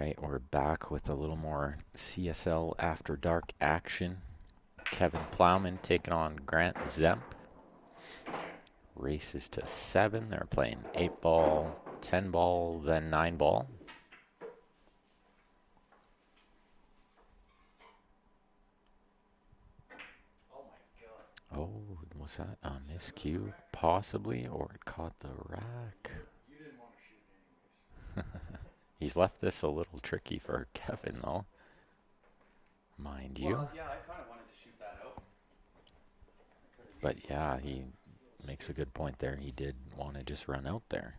right, we're back with a little more CSL After Dark action. Kevin Plowman taking on Grant Zemp. Races to 7. They're playing 8 ball, 10 ball, then 9 ball. Oh, was that a miscue? Possibly, or it caught the rack. You didn't want to shoot anyways. He's left this a little tricky for Kevin, though. Mind you. Well, yeah, I kind of wanted to shoot that out. But yeah, he makes a good point there. He did want to just run out there.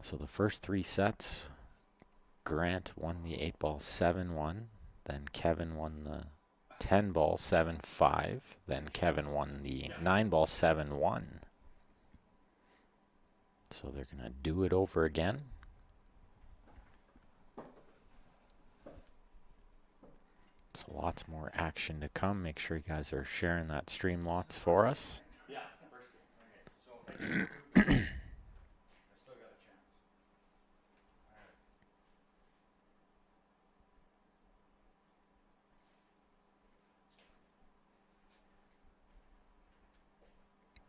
So the first 3 sets, Grant won the 8 ball 7-1. Then Kevin won the 10 ball 7-5. Then Kevin won the 9 ball 7-1. So they're going to do it over again. So lots more action to come. Make sure you guys are sharing that stream lots for us. Yeah, first game. Okay. So I still got a chance.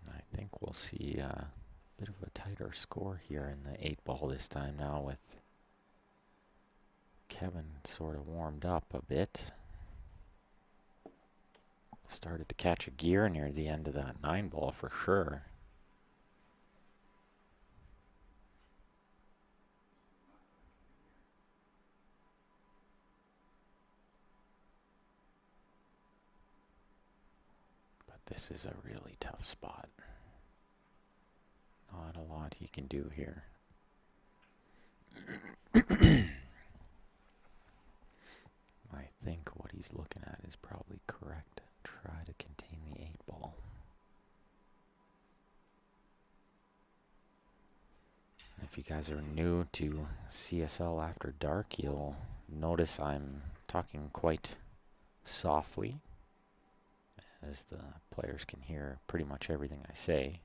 I think we'll see a bit of a tighter score here in the 8 ball this time now, with Kevin sort of warmed up a bit. Started to catch a gear near the end of that 9 ball for sure. But this is a really tough spot. Not a lot he can do here. I think what he's looking at is probably correct. Try to contain the 8 ball. If you guys are new to CSL After Dark, you'll notice I'm talking quite softly, as the players can hear pretty much everything I say.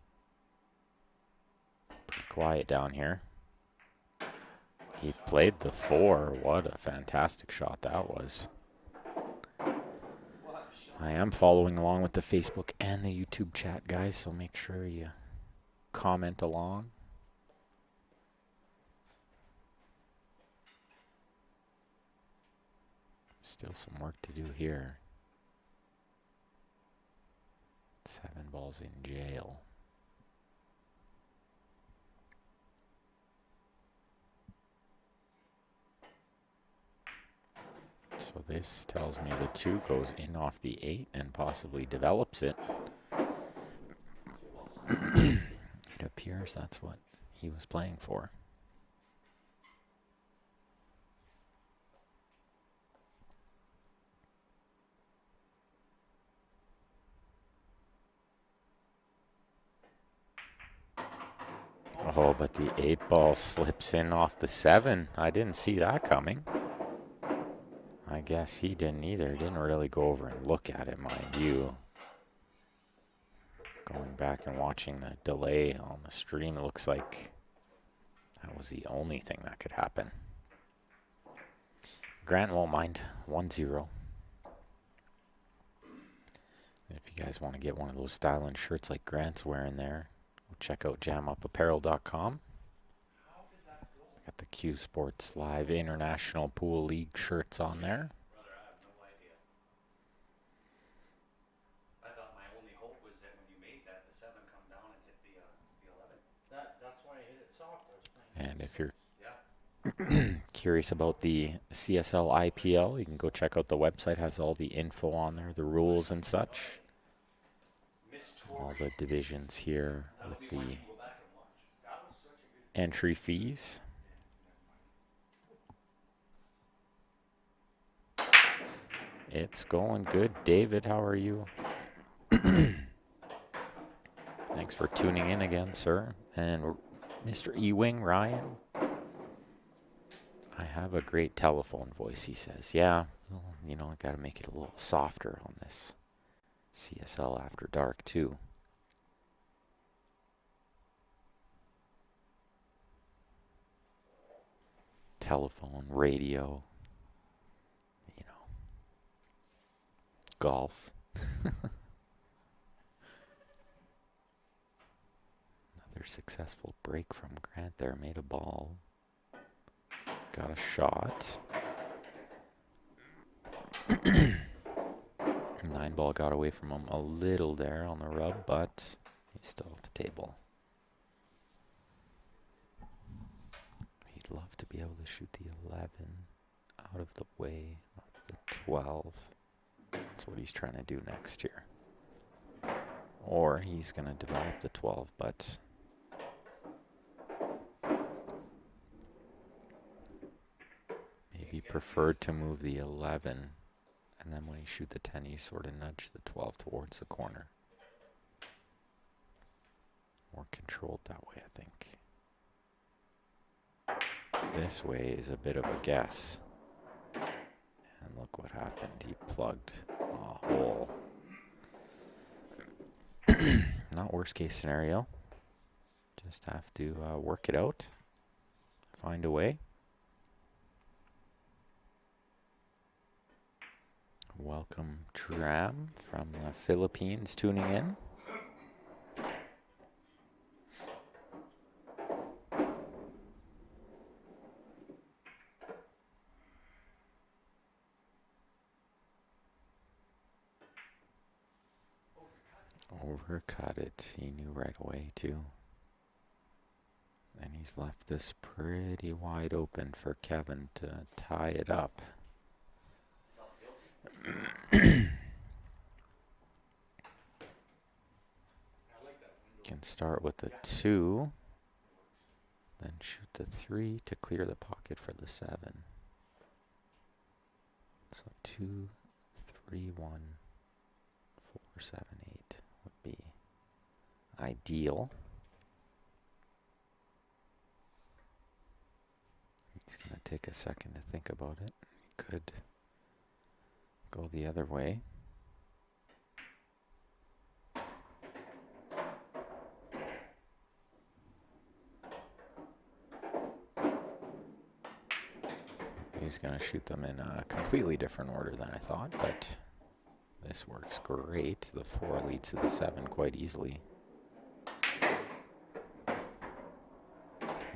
Pretty quiet down here. He played the 4. What a fantastic shot that was. I am following along with the Facebook and the YouTube chat, guys, so make sure you comment along. Still some work to do here. 7 balls in jail. So this tells me the 2 goes in off the 8 and possibly develops it. It appears that's what he was playing for. Oh, but the 8 ball slips in off the 7. I didn't see that coming. I guess he didn't either. Didn't really go over and look at it, mind you. Going back and watching the delay on the stream, it looks like that was the only thing that could happen. Grant won't mind. 1-0. If you guys want to get one of those styling shirts like Grant's wearing there, check out jamupapparel.com. Got the Q Sports Live International Pool League shirts on there. Brother, I have no idea. I thought my only hope was that when you made that, the 7 come down and hit the 11. That's why I hit it soft. And if you're curious about the CSL IPL, you can go check out the website. Has all the info on there, the rules and such. All the divisions here with the entry fees. It's going good. David, how are you? Thanks for tuning in again, sir. And Mr. Ewing, Ryan. I have a great telephone voice, he says. Yeah, well, you know, I got to make it a little softer on this CSL After Dark, too. telephone, radio, you know, golf. Another successful break from Grant there. Made a ball. Got a shot. 9-ball got away from him a little there on the rub, but he's still at the table. He'd love to be able to shoot the 11 out of the way of the 12. That's what he's trying to do next year. Or he's going to develop the 12, but maybe preferred to move the 11. And then when you shoot the 10, you sort of nudge the 12 towards the corner. More controlled that way, I think. This way is a bit of a guess. And look what happened. He plugged a hole. Not worst case scenario. Just have to work it out. Find a way. Welcome, Tram from the Philippines tuning in. Overcut it. He knew right away, too. And he's left this pretty wide open for Kevin to tie it up. Can start with the 2, then shoot the 3 to clear the pocket for the 7. So 2, 3, 1, 4, 7, 8 would be ideal. He's going to take a second to think about it. He could go the other way. He's going to shoot them in a completely different order than I thought, but this works great. The 4 leads to the 7 quite easily.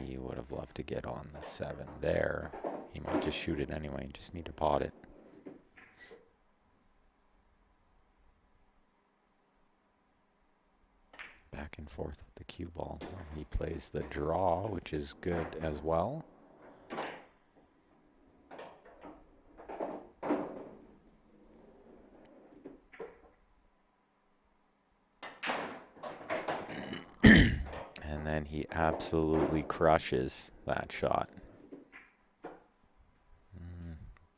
He would have loved to get on the 7 there. He might just shoot it anyway, just need to pot it. Back and forth with the cue ball. He plays the draw, which is good as well. And then he absolutely crushes that shot.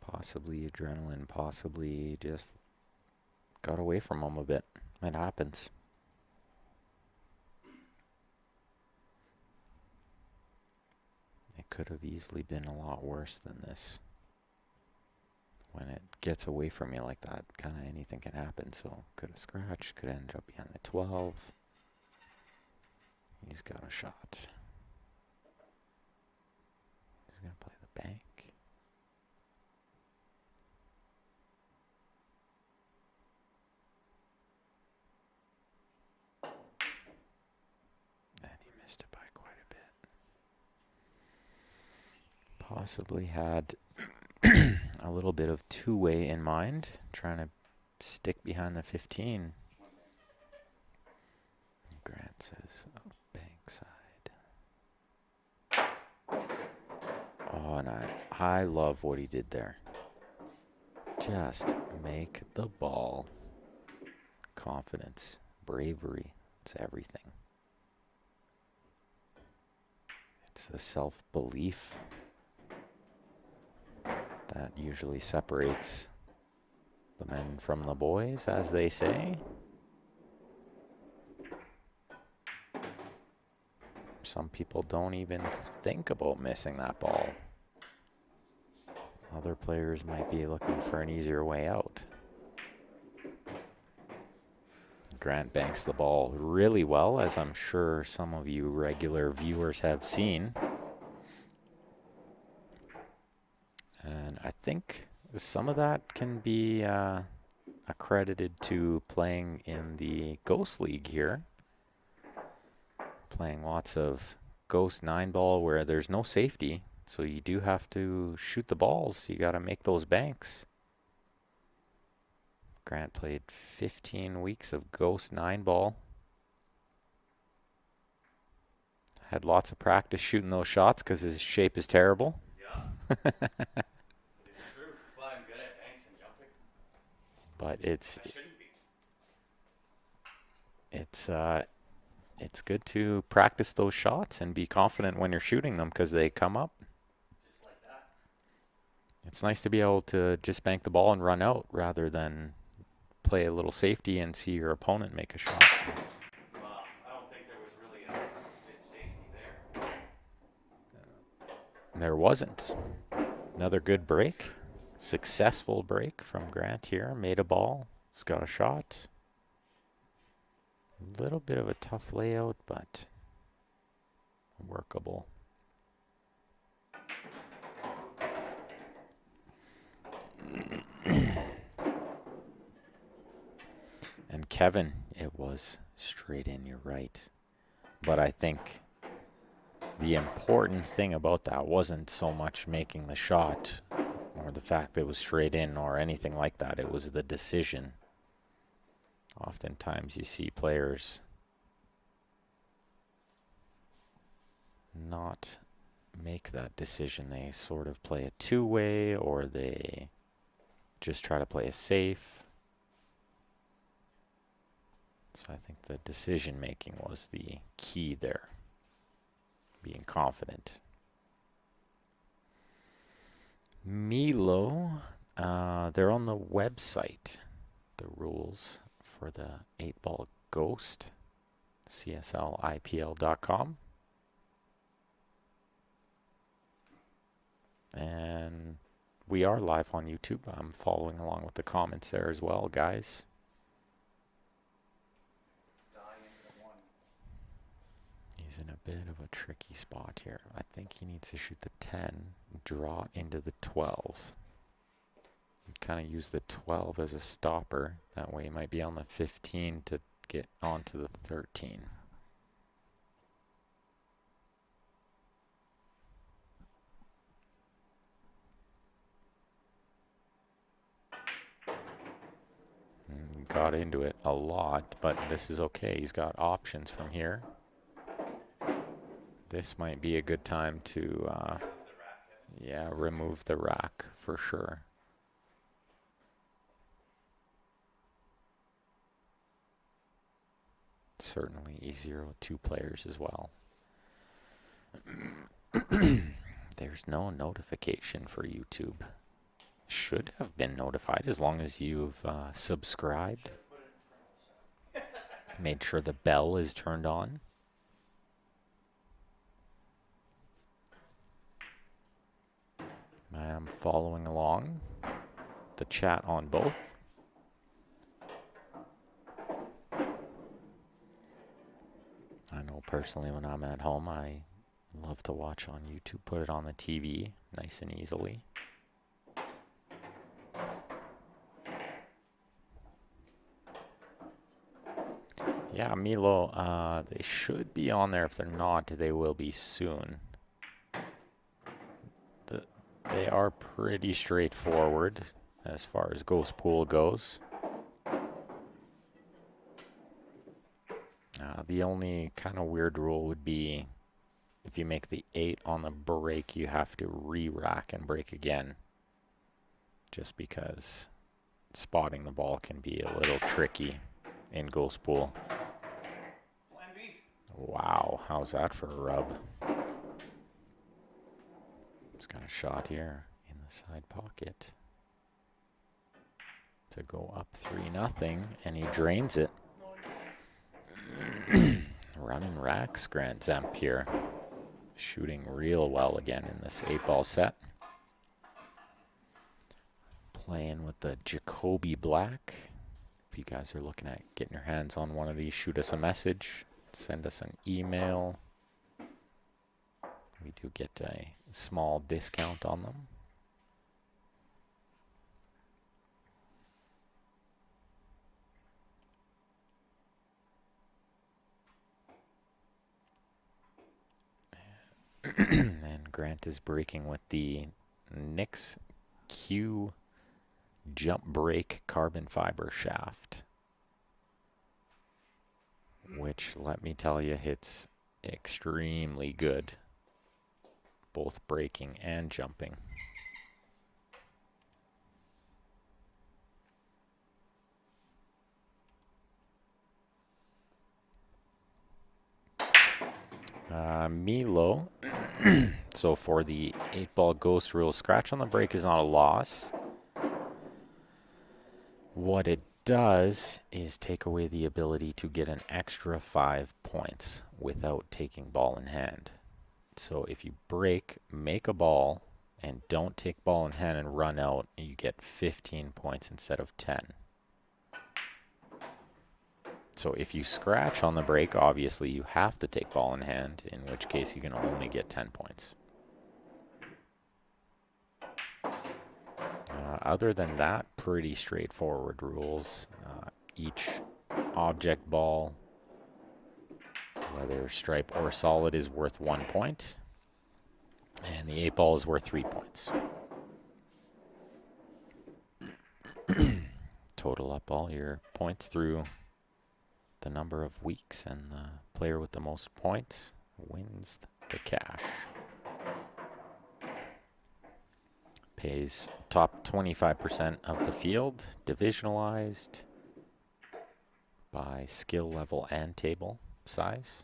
Possibly adrenaline, possibly just got away from him a bit. It happens. It could have easily been a lot worse than this. When it gets away from you like that, kind of anything can happen. So could have scratched, could end up behind the 12. He's got a shot. He's going to play the bank. And he missed it by quite a bit. Possibly had a little bit of two-way in mind, trying to stick behind the 15. Grant says, oh, bank side. Oh, and I love what he did there. Just make the ball. Confidence, bravery, it's everything. It's the self-belief that usually separates the men from the boys, as they say. Some people don't even think about missing that ball. Other players might be looking for an easier way out. Grant banks the ball really well, as I'm sure some of you regular viewers have seen. think some of that can be accredited to playing in the Ghost League here. Playing lots of Ghost 9 ball where there's no safety. So you do have to shoot the balls. You got to make those banks. Grant played 15 weeks of Ghost 9 ball. Had lots of practice shooting those shots because his shape is terrible. Yeah. It's true. That's why I'm good at banks and jumping. But I shouldn't be. it's good to practice those shots and be confident when you're shooting them because they come up. Just like that. It's nice to be able to just bank the ball and run out rather than play a little safety and see your opponent make a shot. Well, I don't think there was really a bit safety there. There wasn't. Another good break. Successful break from Grant here. Made a ball. He's got a shot. A little bit of a tough layout, but workable. And Kevin, it was straight in, you're right. But I think the important thing about that wasn't so much making the shot or the fact that it was straight in or anything like that. It was the decision. Oftentimes you see players not make that decision. They sort of play a two-way or they just try to play it safe. So I think the decision making was the key there. Being confident. Milo, they're on the website. The rules for the 8-ball Ghost, CSLIPL.com. And we are live on YouTube. I'm following along with the comments there as well, guys. He's in a bit of a tricky spot here. I think he needs to shoot the 10, draw into the 12. Kind of use the 12 as a stopper. That way he might be on the 15 to get onto the 13. Got into it a lot, but this is okay. He's got options from here. This might be a good time to, remove the rack for sure. Certainly easier with 2 players as well. There's no notification for YouTube. Should have been notified as long as you've subscribed. Made sure the bell is turned on. I am following along the chat on both. I know personally when I'm at home, I love to watch on YouTube, put it on the TV nice and easily. Yeah, Milo, they should be on there. If they're not, they will be soon. They are pretty straightforward as far as Ghost Pool goes. The only kind of weird rule would be if you make the 8 on the break, you have to re-rack and break again. Just because spotting the ball can be a little tricky in Ghost Pool. Plan B. Wow, how's that for a rub? He's got a shot here in the side pocket to go up 3-0, and he drains it. Running racks, Grant Zemp here. Shooting real well again in this 8-ball set. Playing with the Jacoby Black. If you guys are looking at getting your hands on one of these, shoot us a message. Send us an email. We do get a small discount on them. And Grant is breaking with the Nix Q jump brake carbon fiber shaft, which, let me tell you, hits extremely good, both braking and jumping. Milo. So for the 8-ball ghost rule, scratch on the brake is not a loss. What it does is take away the ability to get an extra 5 points without taking ball in hand. So if you break, make a ball, and don't take ball in hand and run out, you get 15 points instead of 10. So if you scratch on the brake, obviously you have to take ball in hand, in which case you can only get 10 points. Other than that, pretty straightforward rules. Each object ball, whether stripe or solid, is worth 1 point. And the 8-ball is worth 3 points. Total up all your points through the number of weeks, and the player with the most points wins the cash. Pays top 25% of the field, divisionalized by skill level and table size.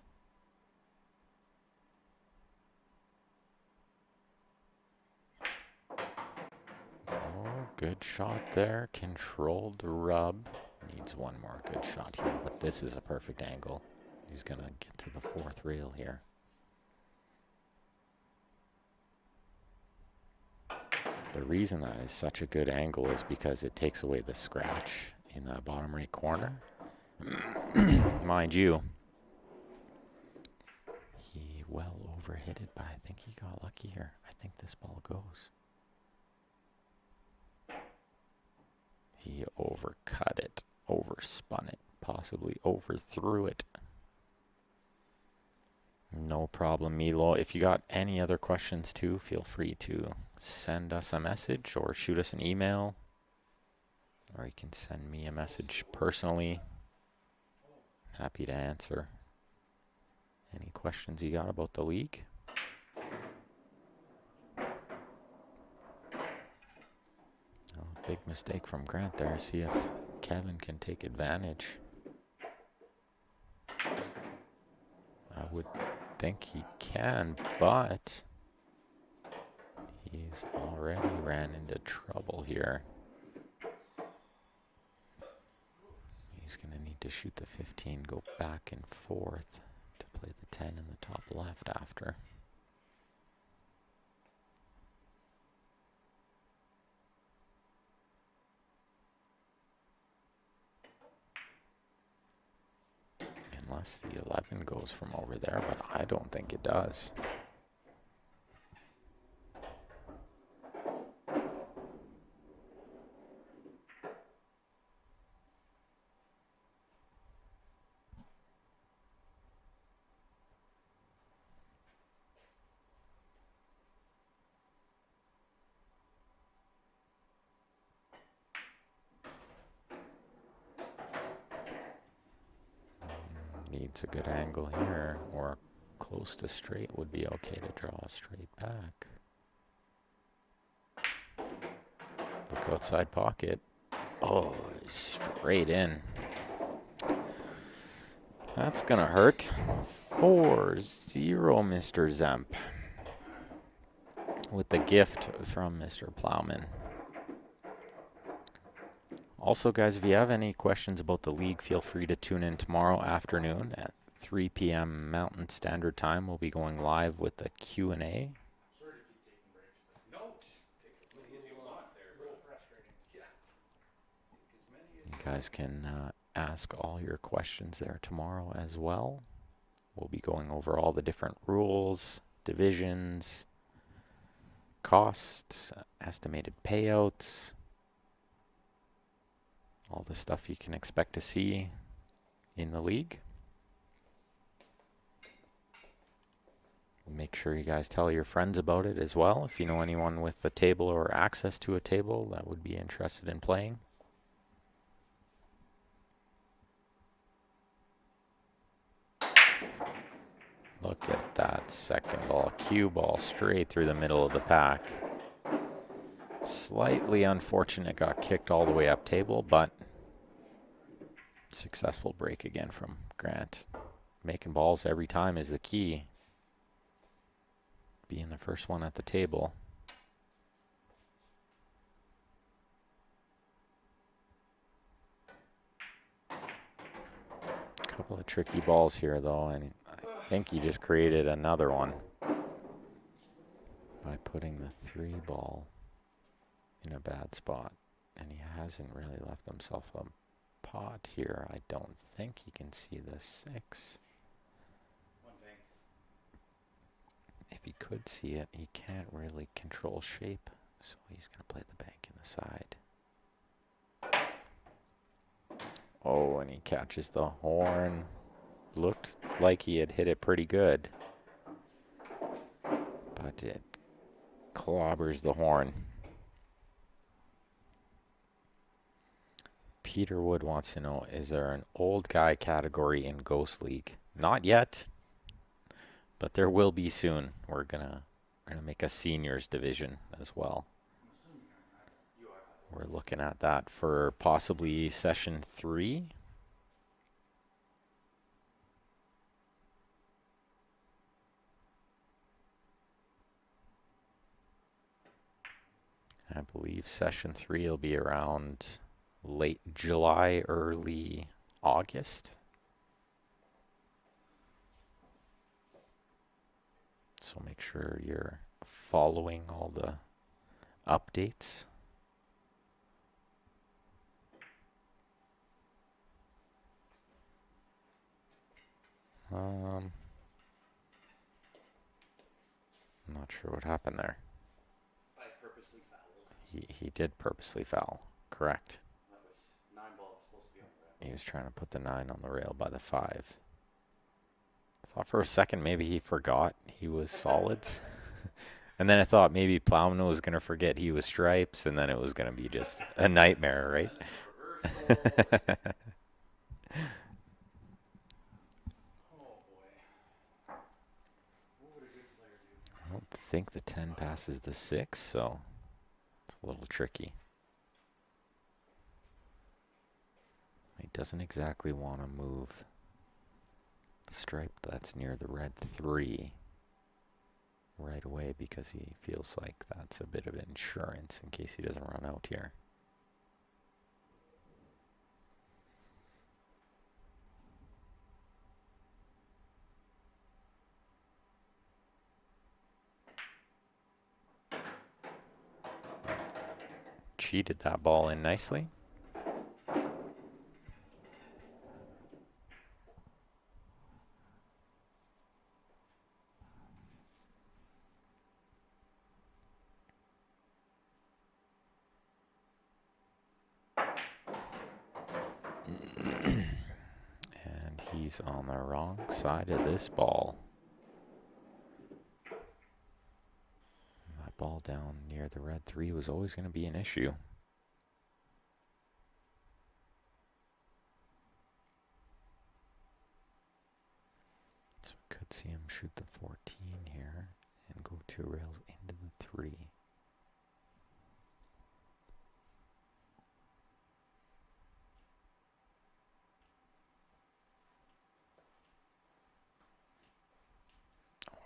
Oh, good shot there. Controlled rub. Needs one more good shot here, but this is a perfect angle. He's going to get to the 4th rail here. The reason that is such a good angle is because it takes away the scratch in the bottom right corner. Mind you, he well overhit it, but I think he got lucky here. I think this ball goes. He overcut it, overspun it, possibly overthrew it. No problem, Milo. If you got any other questions too, feel free to send us a message or shoot us an email. Or you can send me a message personally. Happy to answer any questions you got about the league. Oh, big mistake from Grant there. See if Kevin can take advantage. I would think he can, but he's already ran into trouble here. He's going to need to shoot the 15, go back and forth to play the 10 in the top left after. Unless the 11 goes from over there, but I don't think it does. Needs a good angle here, or close to straight would be okay to draw straight back. Look outside pocket. Oh, straight in. That's gonna hurt. 4-0, Mr. Zemp. With the gift from Mr. Plowman. Also, guys, if you have any questions about the league, feel free to tune in tomorrow afternoon at 3 p.m. Mountain Standard Time. We'll be going live with the Q&A. Sorry to keep taking breaks, but no, take as many as you want there. A little frustrating. Yeah. Take as many as You guys can ask all your questions there tomorrow as well. We'll be going over all the different rules, divisions, costs, estimated payouts, all the stuff you can expect to see in the league. Make sure you guys tell your friends about it as well. If you know anyone with a table or access to a table that would be interested in playing. Look at that second ball. Cue ball straight through the middle of the pack. Slightly unfortunate, got kicked all the way up table, but successful break again from Grant. Making balls every time is the key. Being the first one at the table. Couple of tricky balls here though, and I think he just created another one by putting the 3 ball in a bad spot. And he hasn't really left himself a pot here. I don't think he can see the 6. If he could see it, he can't really control shape, so he's going to play the bank in the side. Oh, and he catches the horn. Looked like he had hit it pretty good, but it clobbers the horn. Peter Wood wants to know, is there an old guy category in Ghost League? Not yet, but there will be soon. We're gonna make a seniors division as well. We're looking at that for possibly session 3. I believe session 3 will be around late July, early August. So make sure you're following all the updates. I'm not sure what happened there. I purposely fouled. He did purposely foul. Correct. That was 9 ball. It's supposed to be on the rail. He was trying to put the 9 on the rail by the 5. I thought for a second maybe he forgot he was solids. And then I thought maybe Plowman was going to forget he was stripes, and then it was going to be just a nightmare, right? I don't think the 10 passes the 6, so it's a little tricky. He doesn't exactly want to move the stripe that's near the red 3 right away because he feels like that's a bit of insurance in case he doesn't run out here. Cheated that ball in nicely. And he's on the wrong side of this ball. That ball down near the red 3 was always going to be an issue. So we could see him shoot the 14 here and go 2 rails into the 3.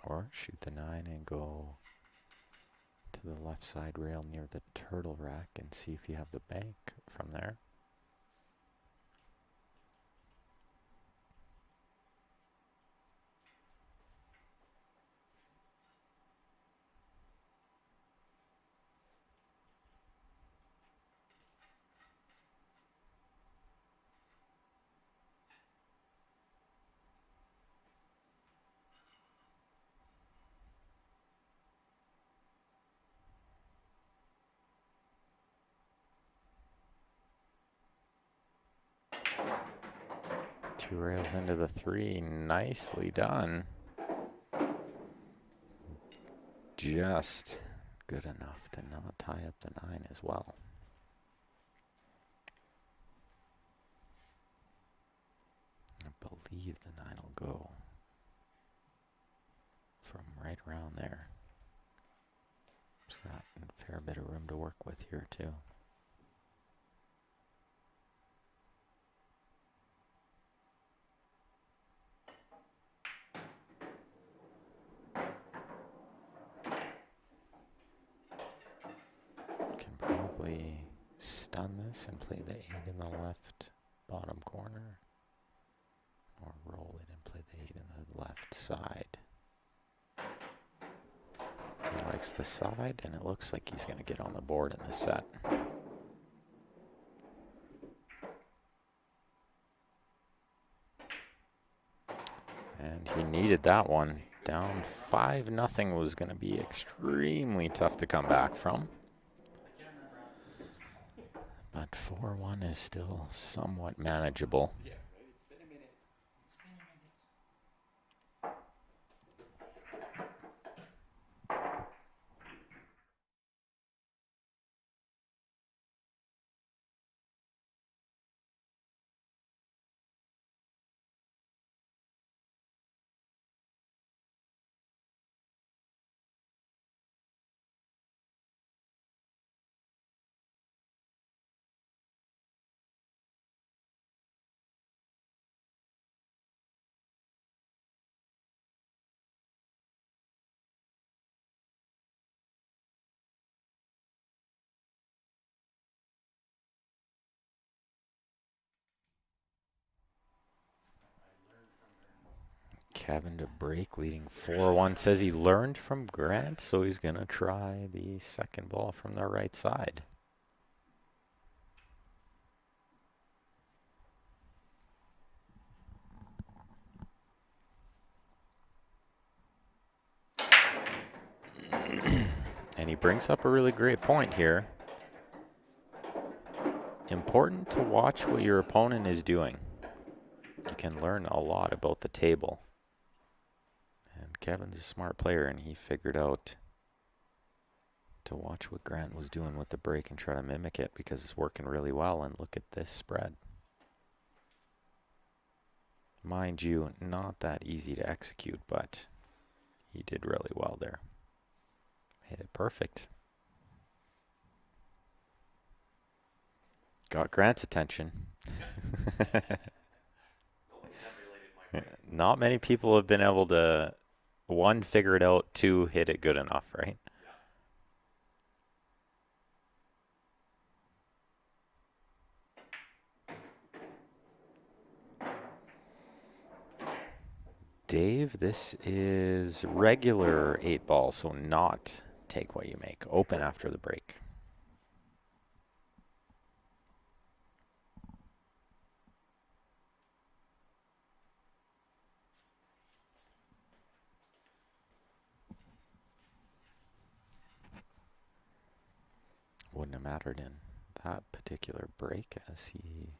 Or shoot the 9 and go to the left side rail near the turtle rack and see if you have the bank from there. Two rails into the 3, nicely done. just good enough to not tie up the 9 as well. I believe the 9 will go from right around there. It's got a fair bit of room to work with here too. Can probably stun this and play the 8 in the left bottom corner, or roll it and play the 8 in the left side. He likes the side, and it looks like he's going to get on the board in this set. And he needed that one. Down 5-0 was going to be extremely tough to come back from. But 4-1 is still somewhat manageable. Yeah, right. It's been a minute. It's been a minute. Kevin to break, leading 4-1. Says he learned from Grant, so he's going to try the second ball from the right side. And he brings up a really great point here. Important to watch what your opponent is doing. You can learn a lot about the table. And Kevin's a smart player, and he figured out to watch what Grant was doing with the break and try to mimic it, because it's working really well. And look at this spread. Mind you, not that easy to execute, but he did really well there. Hit it perfect. Got Grant's attention. Not many people have been able to, 1, figure it out, 2, hit it good enough, right? Dave, this is regular 8 ball, so not take what you make. Open after the break. Wouldn't have mattered in that particular break, as he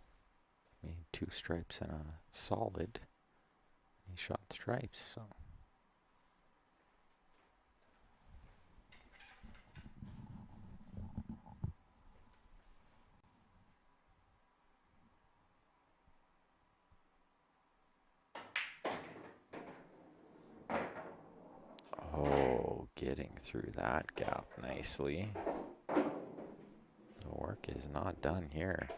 made 2 stripes and a solid. He shot stripes, so. Oh, getting through that gap nicely. The work is not done here.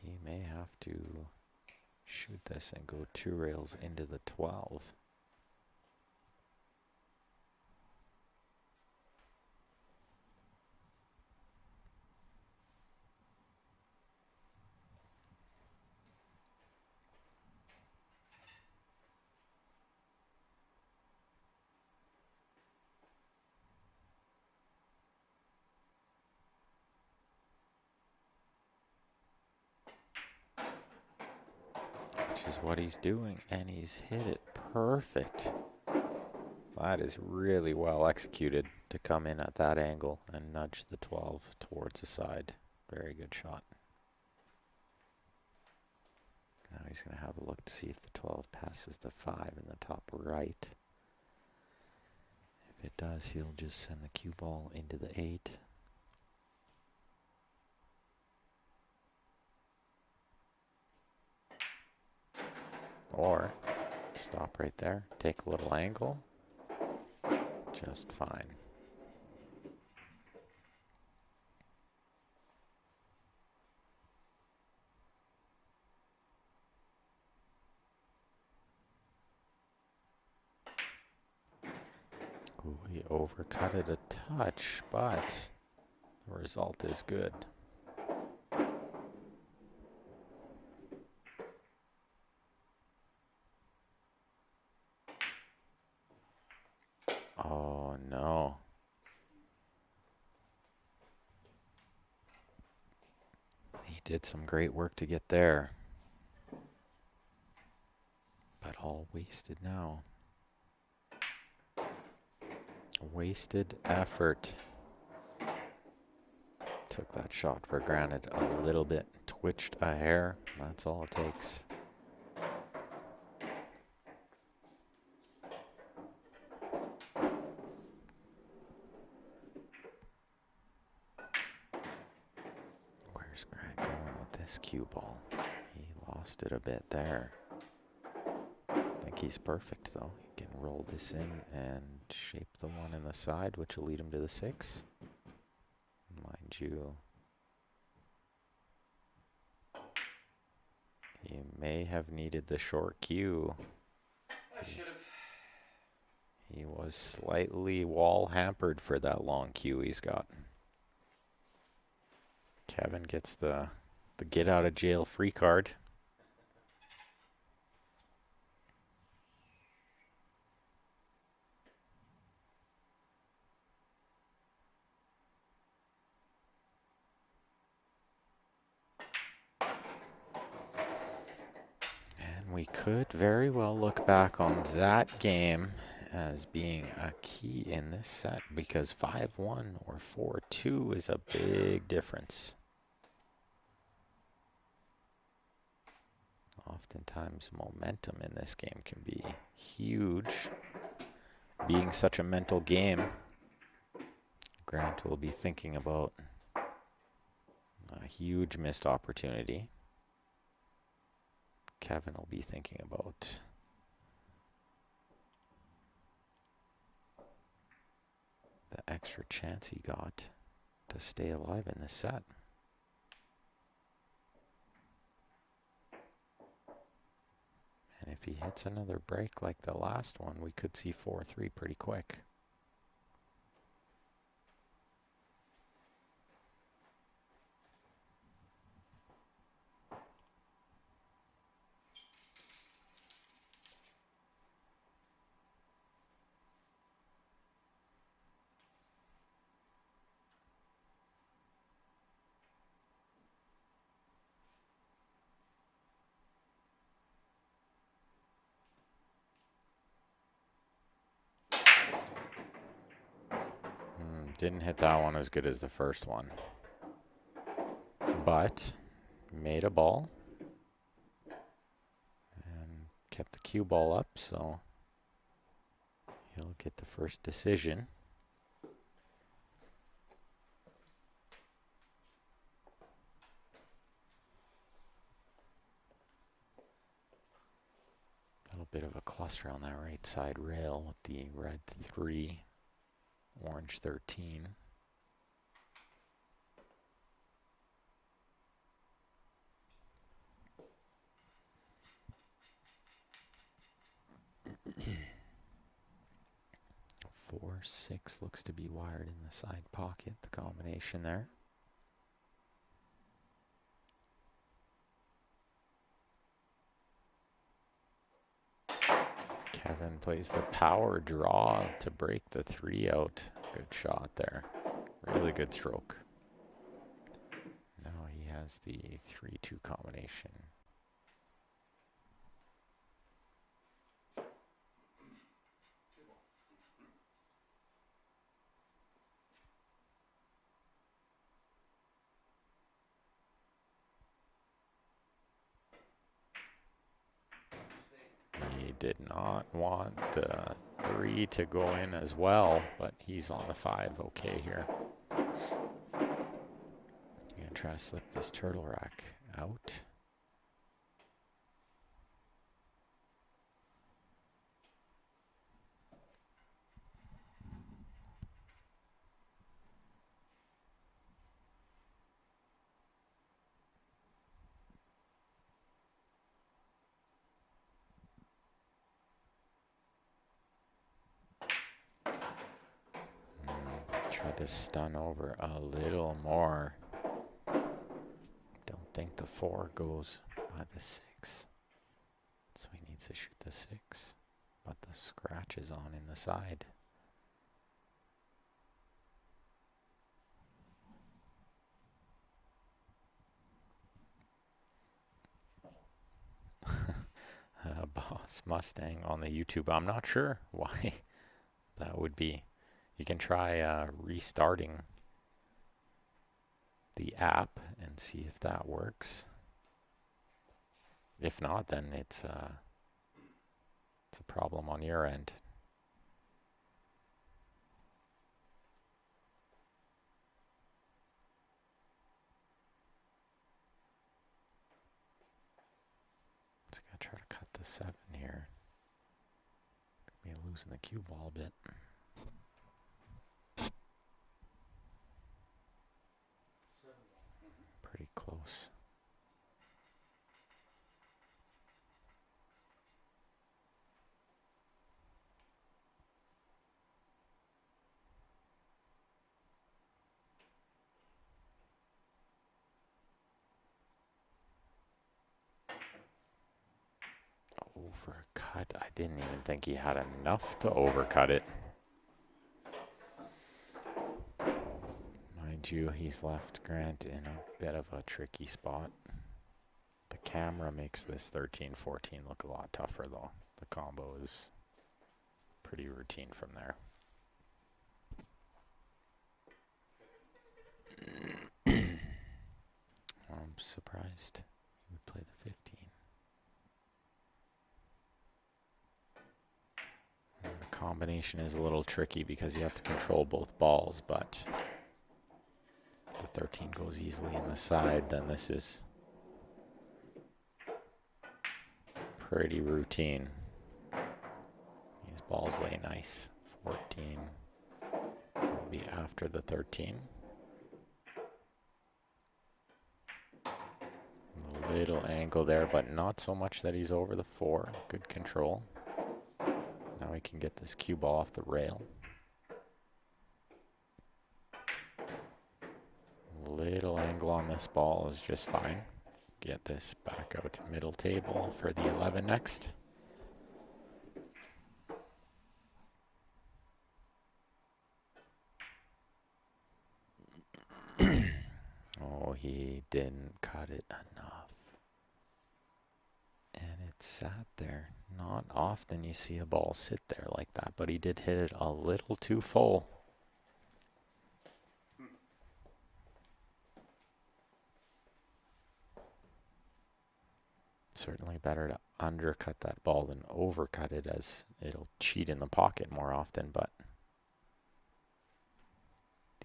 He may have to shoot this and go 2 rails into the 12. Which is what he's doing, and he's hit it perfect. That is really well executed to come in at that angle and nudge the 12 towards the side. Very good shot. Now he's going to have a look to see if the 12 passes the 5 in the top right. If it does, he'll just send the cue ball into the 8. Or stop right there, take a little angle, just fine. Ooh, he overcut it a touch, but the result is good. Oh no. He did some great work to get there. But all wasted now. Wasted effort. Took that shot for granted a little bit. Twitched a hair. That's all it takes. Where's Grant going with this cue ball? He lost it a bit there. I think he's perfect though. He can roll this in and shape the one in the side, which will lead him to the 6. Mind you, he may have needed the short cue. I should have. He was slightly wall hampered for that long cue he's got. Kevin gets the get out of jail free card. And we could very well look back on that game as being a key in this set, because 5-1 or 4-2 is a big difference. Oftentimes momentum in this game can be huge. Being such a mental game, Grant will be thinking about a huge missed opportunity. Kevin will be thinking about the extra chance he got to stay alive in this set. And if he hits another break like the last one, we could see 4-3 pretty quick. Didn't hit that one as good as the first one, but made a ball and kept the cue ball up, so he'll get the first decision. A little bit of a cluster on that right side rail with the red 3, orange 13. Four, 6 looks to be wired in the side pocket, the combination there. Kevin plays the power draw to break the 3 out. Good shot there. Really good stroke. Now he has the 3-2 combination. He did not want the 3 to go in as well, but he's on the 5 okay here. Gonna try to slip this turtle rack out. Try to stun over a little more. Don't think the 4 goes by the 6. So he needs to shoot the 6. But the scratch is on in the side. Boss Mustang on the YouTube. I'm not sure why that would be. You can try restarting the app and see if that works. If not, then it's a problem on your end. Just gotta try to cut the 7 here. Could be losing the cue ball a bit. Pretty close. Overcut. I didn't even think he had enough to overcut it. Mind you, he's left Grant in a bit of a tricky spot. The camera makes this 13-14 look a lot tougher though. The combo is pretty routine from there. I'm surprised he would play the 15. And the combination is a little tricky because you have to control both balls, but if the 13 goes easily in the side, then this is pretty routine. These balls lay nice. 14 will be after the 13. A little angle there, but not so much that he's over the 4. Good control. Now we can get this cue ball off the rail. Little angle on this ball is just fine. Get this back out to middle table for the 11 next. Oh, he didn't cut it enough. And it sat there. Not often you see a ball sit there like that, but he did hit it a little too full. Certainly better to undercut that ball than overcut it, as it'll cheat in the pocket more often, but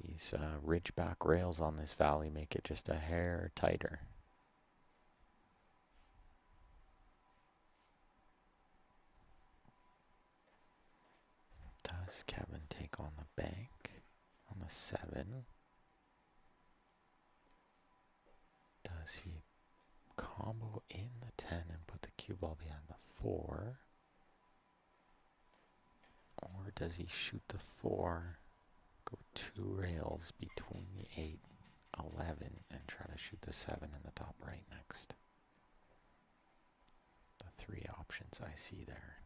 these ridgeback rails on this valley make it just a hair tighter. Does Kevin take on the bank on the 7? Does he combo in the 10 and put the cue ball behind the 4? Or does he shoot the 4, go 2 rails between the 8, 11, and try to shoot the 7 in the top right next? The 3 options I see there.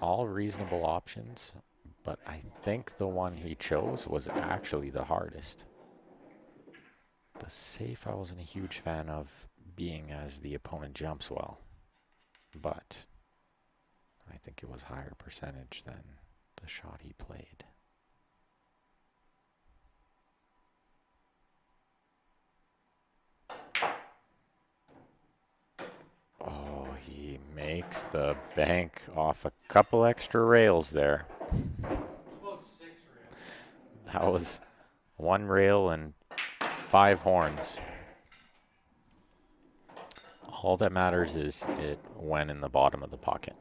All reasonable options, but I think the one he chose was actually the hardest. The safe I wasn't a huge fan of, being as the opponent jumps well, but I think it was higher percentage than the shot he played. Makes the bank off a couple extra rails there. It's about 6 rails. That was 1 rail and 5 horns. All that matters is it went in the bottom of the pocket.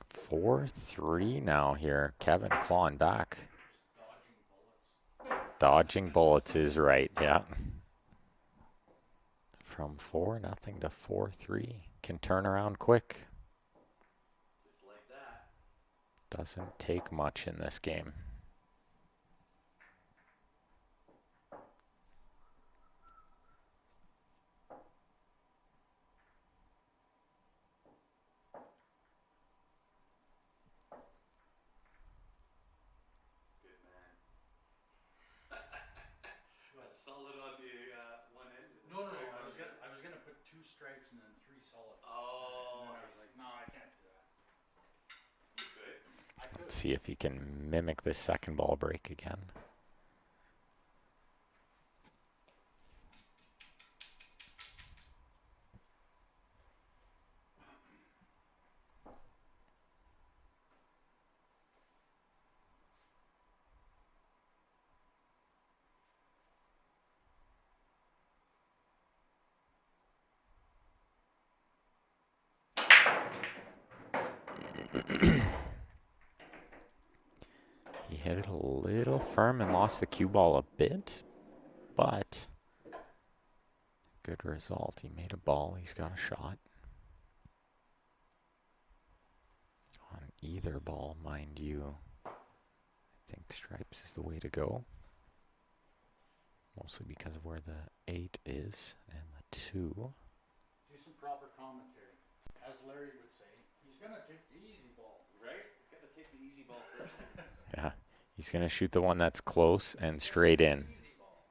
Four, 3 now here. Kevin clawing back. Dodging bullets. Dodging bullets is right, yeah. From 4-0 to 4-3. Can turn around quick. Just like that. Doesn't take much in this game. Good man. Solid on the one end. No. I was gonna put 2 stripes and then 3 solids. Oh, And then I was like, no, I can't do that. You could. I could. Let's see if he can mimic this second ball break again. He hit it a little firm and lost the cue ball a bit, but good result. He made a ball. He's got a shot. On either ball, mind you, I think stripes is the way to go. Mostly because of where the 8 is and the 2. Do some proper commentary. As Larry would say, he's gonna take the easy ball. Right? Gotta take the easy ball first. Yeah, he's going to shoot the one that's close and straight in. Easy ball.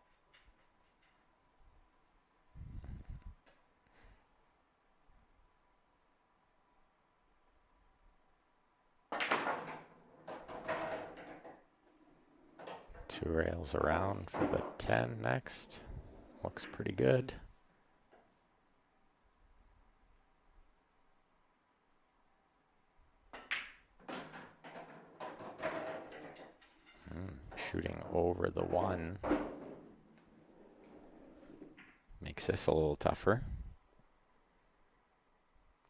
Two rails around for the 10 next. Looks pretty good. Shooting over the 1. Makes this a little tougher.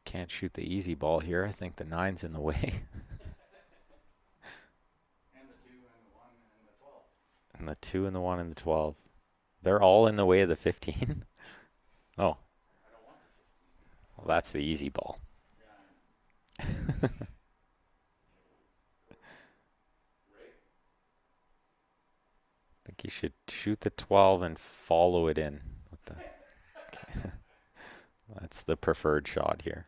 Can't shoot the easy ball here. I think the 9's in the way. And the 2 and the 1 and the 12. And the 2 and the 1 and the 12. They're all in the way of the 15. Oh, I don't want the 15. well, that's the easy ball. Yeah. Right? I think you should shoot the 12 and follow it in with the. That's the preferred shot here.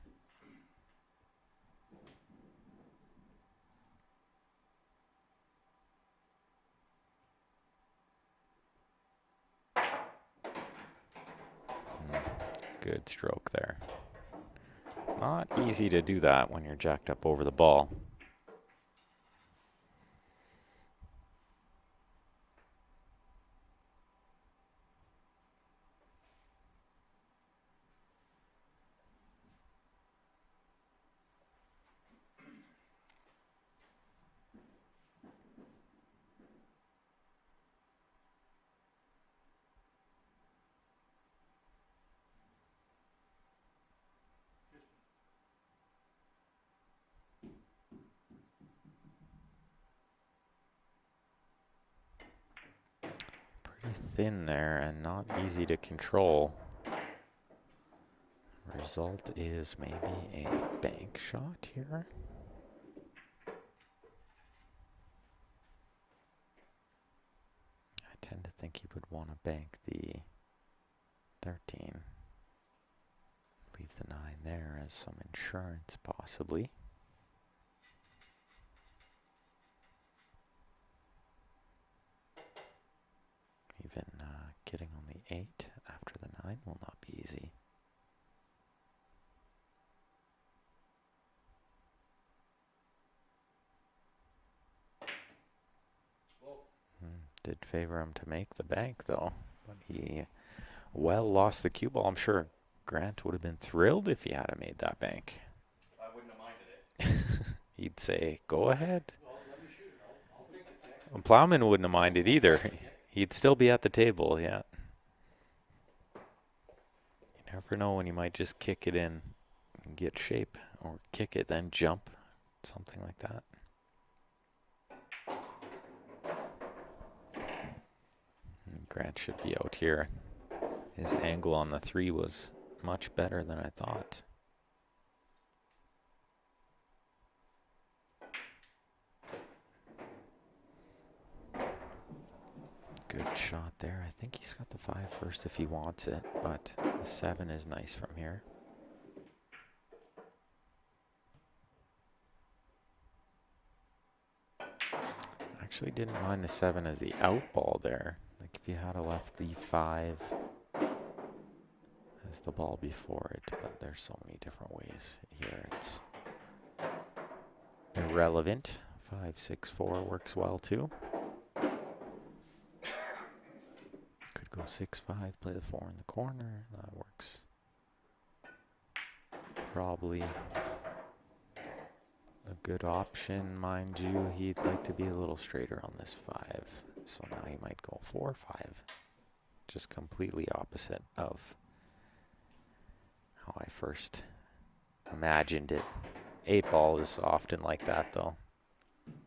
Good stroke there. Not easy to do that when you're jacked up over the ball. Pretty thin there and not easy to control. Result is maybe a bank shot here. I tend to think he would want to bank the 13. Leave the 9 there as some insurance possibly. Even getting on the 8 after the 9 will not be easy. Well, favor him to make the bank, though. But he well lost the cue ball. I'm sure Grant would have been thrilled if he had made that bank. I wouldn't have minded it. He'd say, go ahead. Well, let me shoot it. I'll take it, Jack. And Plowman wouldn't have minded either. He'd still be at the table, yeah. You never know when you might just kick it in and get shape, or kick it, then jump, something like that. And Grant should be out here. His angle on the 3 was much better than I thought. Good shot there. I think he's got the 5 first if he wants it, but the 7 is nice from here. Actually didn't mind the 7 as the out ball there. Like if you had left the 5 as the ball before it, but there's so many different ways here. It's irrelevant. 5-6-4 works well too. Could go 6-5, play the 4 in the corner. That works. Probably a good option, mind you. He'd like to be a little straighter on this 5. So now he might go 4-5. Just completely opposite of how I first imagined it. 8 ball is often like that though.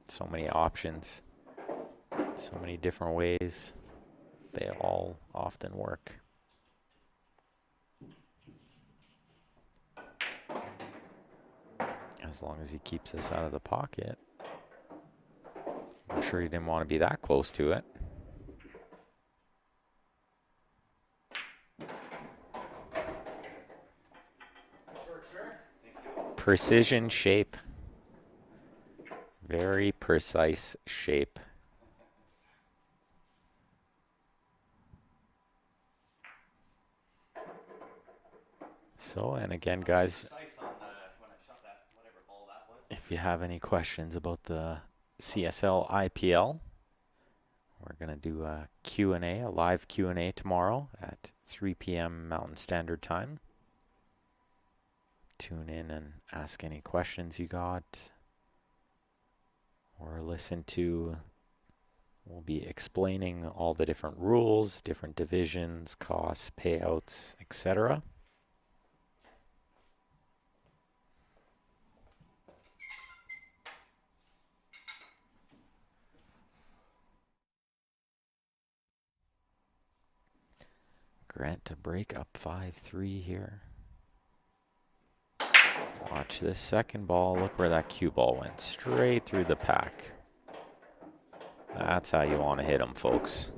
So many options. So many different ways. They all often work. As long as he keeps this out of the pocket. I'm sure he didn't want to be that close to it. Precision shape. Very precise shape. So, and again, guys, if you have any questions about the CSL IPL, we're going to do a Q&A, a live Q&A tomorrow at 3 p.m. Mountain Standard Time. Tune in and ask any questions you got, or listen to. We'll be explaining all the different rules, different divisions, costs, payouts, etc. Grant to break up 5-3 here. Watch this second ball. Look where that cue ball went. Straight through the pack. That's how you want to hit them, folks.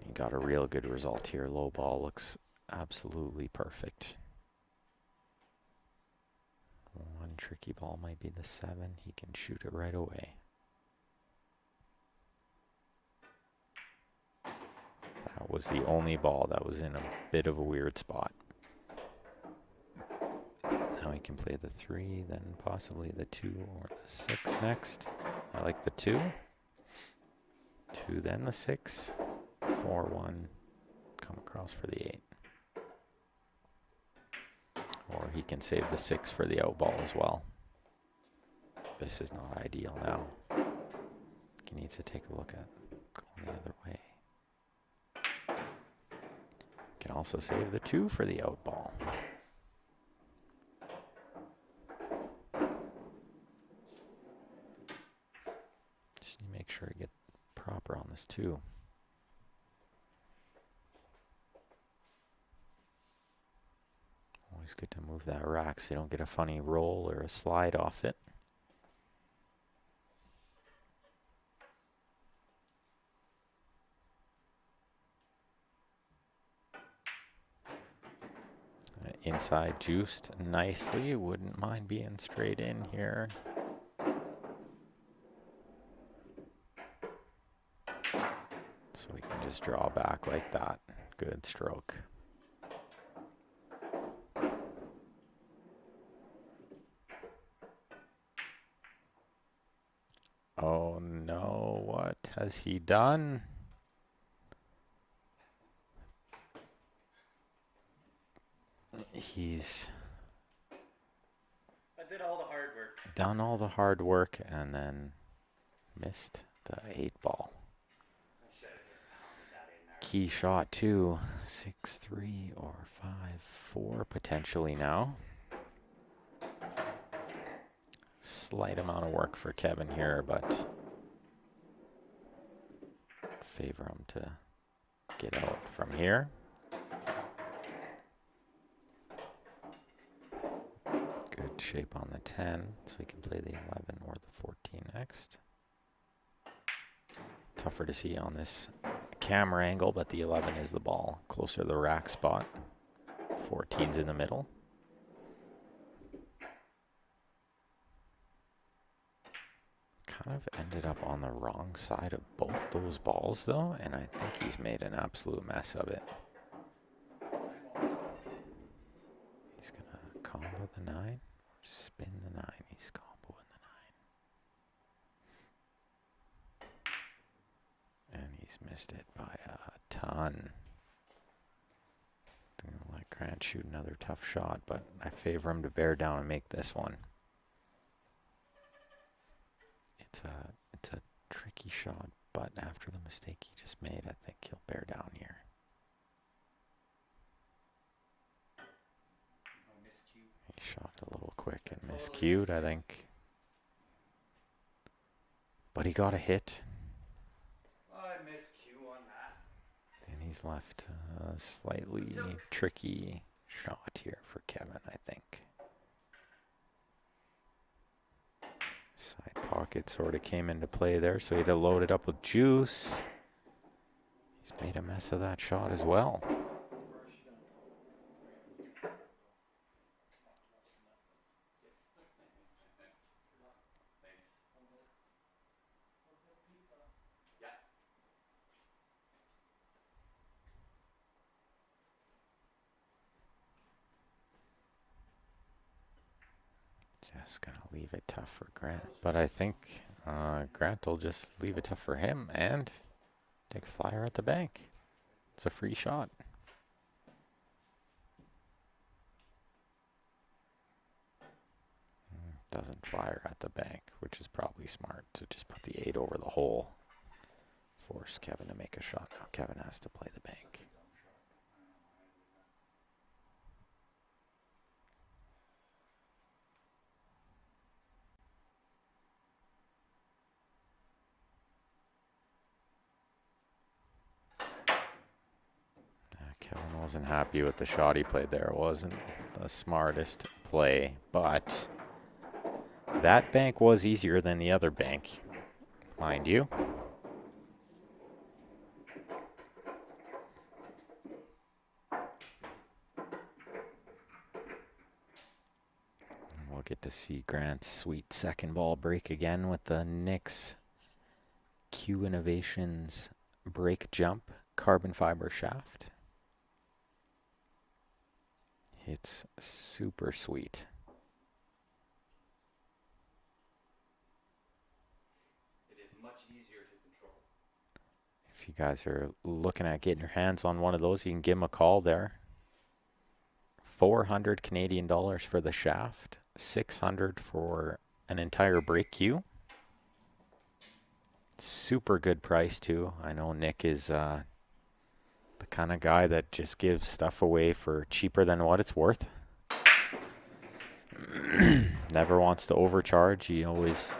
You got a real good result here. Low ball looks absolutely perfect. One tricky ball might be the 7. He can shoot it right away. That was the only ball that was in a bit of a weird spot. Now he can play the 3, then possibly the 2 or the 6 next. I like the 2. 2, then the 6. 4-1. Come across for the 8. Or he can save the 6 for the out ball as well. This is not ideal now. He needs to take a look at going the other way. Can also save the 2 for the out ball. Just make sure you get proper on this 2. Always good to move that rack so you don't get a funny roll or a slide off it. Inside juiced nicely. Wouldn't mind being straight in here. So we can just draw back like that. Good stroke. Oh no, what Has he done? He's I did all the hard work. done all the hard work and then missed the 8-ball. I should have just pounded that in there. Key shot too. 6-3 or 5-4 potentially now. Slight amount of work for Kevin here, but favor him to get out from here. Good shape on the 10, so he can play the 11 or the 14 next. Tougher to see on this camera angle, but the 11 is the ball closer to the rack spot. 14's in the middle. Kind of ended up on the wrong side of both those balls though, and I think he's made an absolute mess of it. He's gonna combo the 9 or spin the 9. He's comboing the 9. And he's missed it by a ton. I'm gonna let Grant shoot another tough shot, but I favor him to bear down and make this one. It's a tricky shot, but after the mistake he just made, I think he'll bear down here. I miscued. He shot a little quick and miscued, I think. But he got a hit, I miscue on that. and he's left a slightly tricky shot here for Kevin, I think. Side pocket sort of came into play there, so he had to load it up with juice. He's made a mess of that shot as well. Just gonna leave it tough for Grant, but I think Grant will just leave it tough for him and take a flyer at the bank. It's a free shot. Doesn't flyer at the bank, which is probably smart to just put the 8 over the hole. Force Kevin to make a shot. Now Kevin has to play the bank. Kevin wasn't happy with the shot he played there. It wasn't the smartest play, but that bank was easier than the other bank, mind you. We'll get to see Grant's sweet second ball break again with the Nyx Q Innovations break jump carbon fiber shaft. It's super sweet. It is much easier to control. If you guys are looking at getting your hands on one of those, you can give them a call there. 400 Canadian dollars for the shaft, 600 for an entire break cue. Super good price too. I know Nick is the kind of guy that just gives stuff away for cheaper than what it's worth. Never wants to overcharge. He always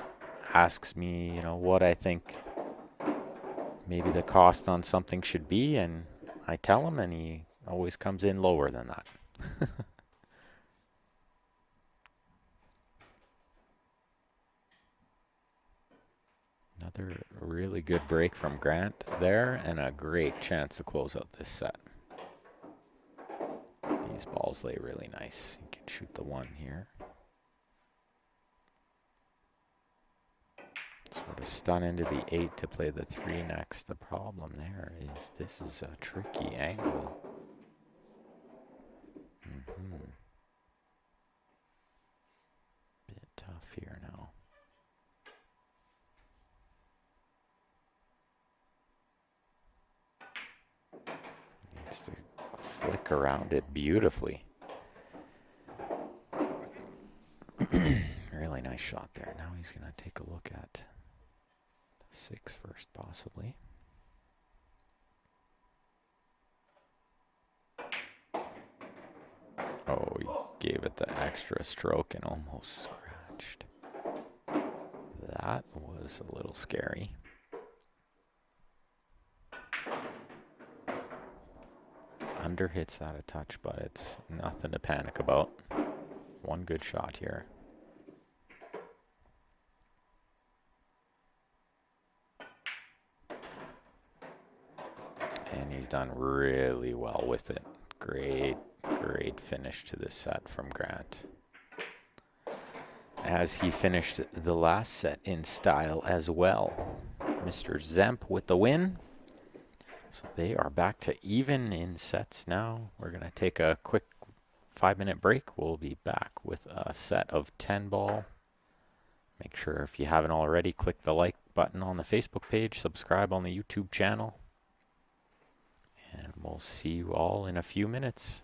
asks me, what I think maybe the cost on something should be, and I tell him, and he always comes in lower than that. Another really good break from Grant there, and a great chance to close out this set. These balls lay really nice. You can shoot the 1 here. Sort of stun into the 8 to play the 3 next. The problem there is this is a tricky angle. Bit tough here now. Just to flick around it beautifully. Really nice shot there. Now he's going to take a look at the 6 first, possibly. Oh, he gave it the extra stroke and almost scratched. That was a little scary. Under hits that a touch, but it's nothing to panic about. One good shot here. And he's done really well with it. Great finish to this set from Grant. As he finished the last set in style as well. Mr. Zemp with the win. So they are back to even in sets now. We're going to take a quick 5-minute break. We'll be back with a set of 10 ball. Make sure if you haven't already, click the like button on the Facebook page, subscribe on the YouTube channel. And we'll see you all in a few minutes.